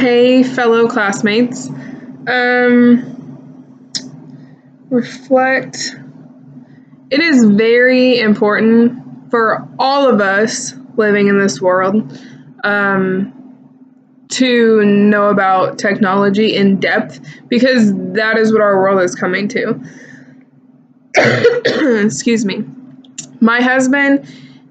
Hey, fellow classmates. Reflect. It is very important for all of us living in this world to know about technology in depth because that is what our world is coming to. Excuse me. My husband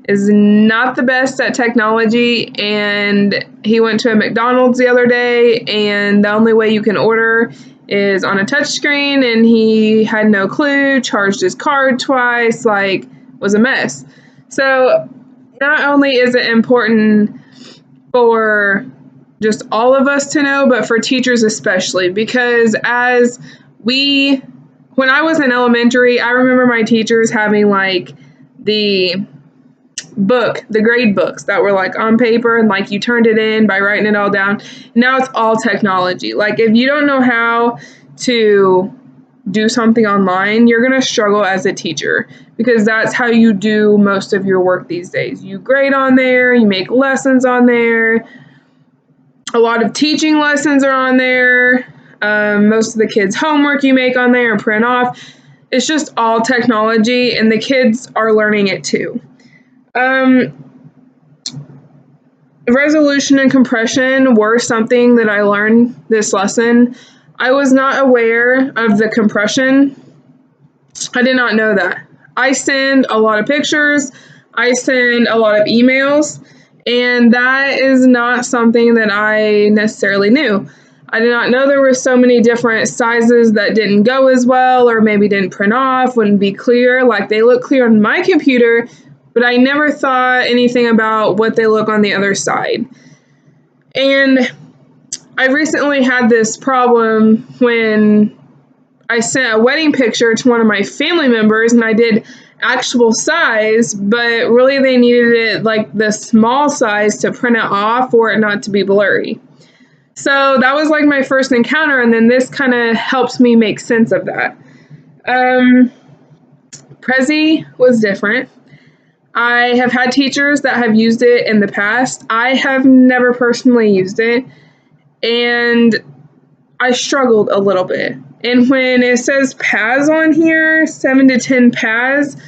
is not the best at technology, and he went to a McDonald's the other day, and the only way you can order is on a touchscreen, and he had no clue, charged his card twice, was a mess. So not only is it important for just all of us to know, but for teachers especially, because when I was in elementary, I remember my teachers having the grade books that were on paper, and you turned it in by writing it all down. Now it's all technology. If you don't know how to do something online, you're going to struggle as a teacher because that's how you do most of your work these days. You grade on there, you make lessons on there. A lot of teaching lessons are on there. Most of the kids' homework you make on there and print off. It's just all technology, and the kids are learning it too. Resolution and compression were something that I learned this lesson. I was not aware of the compression. I did not know that. I send a lot of pictures, I send a lot of emails, and that is not something that I necessarily knew. I did not know there were so many different sizes that didn't go as well, or maybe didn't print off, wouldn't be clear. They look clear on my computer, but I never thought anything about what they look on the other side. And I recently had this problem when I sent a wedding picture to one of my family members, and I did actual size, but really they needed it the small size to print it off for it not to be blurry. So that was my first encounter, and then this kind of helps me make sense of that. Prezi was different. I have had teachers that have used it in the past. I have never personally used it, and I struggled a little bit. And when it says PAS on here, 7 to 10 PAS,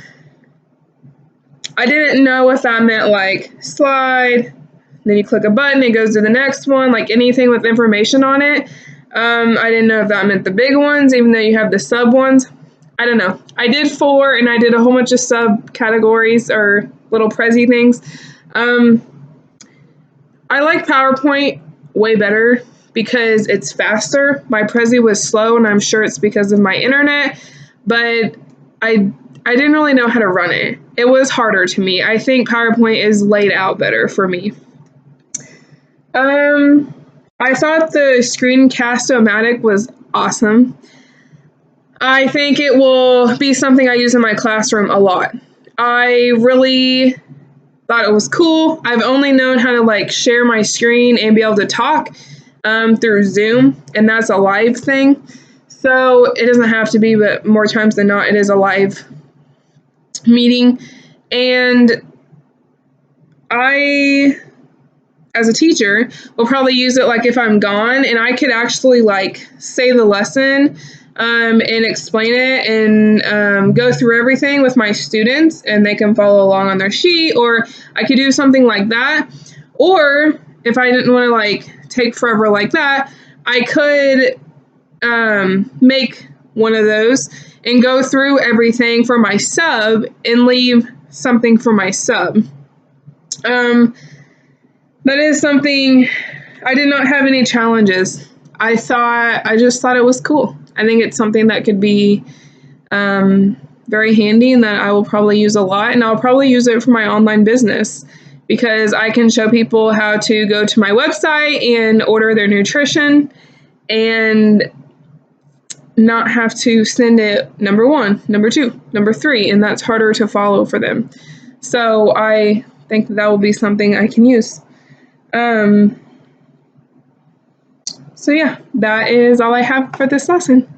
I didn't know if that meant slide, then you click a button, it goes to the next one, anything with information on it. I didn't know if that meant the big ones, even though you have the sub ones. I don't know. I did 4, and I did a whole bunch of subcategories or little Prezi things. I like PowerPoint way better because it's faster. My Prezi was slow, and I'm sure it's because of my internet, but I didn't really know how to run it. It was harder to me. I think PowerPoint is laid out better for me. I thought the Screencast-O-Matic was awesome. I think it will be something I use in my classroom a lot. I really thought it was cool. I've only known how to share my screen and be able to talk through Zoom, and that's a live thing. So it doesn't have to be, but more times than not, it is a live meeting. And I, as a teacher, will probably use it if I'm gone, and I could actually say the lesson and explain it and go through everything with my students, and they can follow along on their sheet, or I could do something like that. Or if I didn't want to take forever like that, I could make one of those and go through everything for my sub and leave something for my sub. That is something. I did not have any challenges. I just thought it was cool. I think it's something that could be very handy and that I will probably use a lot, and I'll probably use it for my online business because I can show people how to go to my website and order their nutrition and not have to send it number 1, number 2, number 3, and that's harder to follow for them. So I think that will be something I can use. So yeah, that is all I have for this lesson.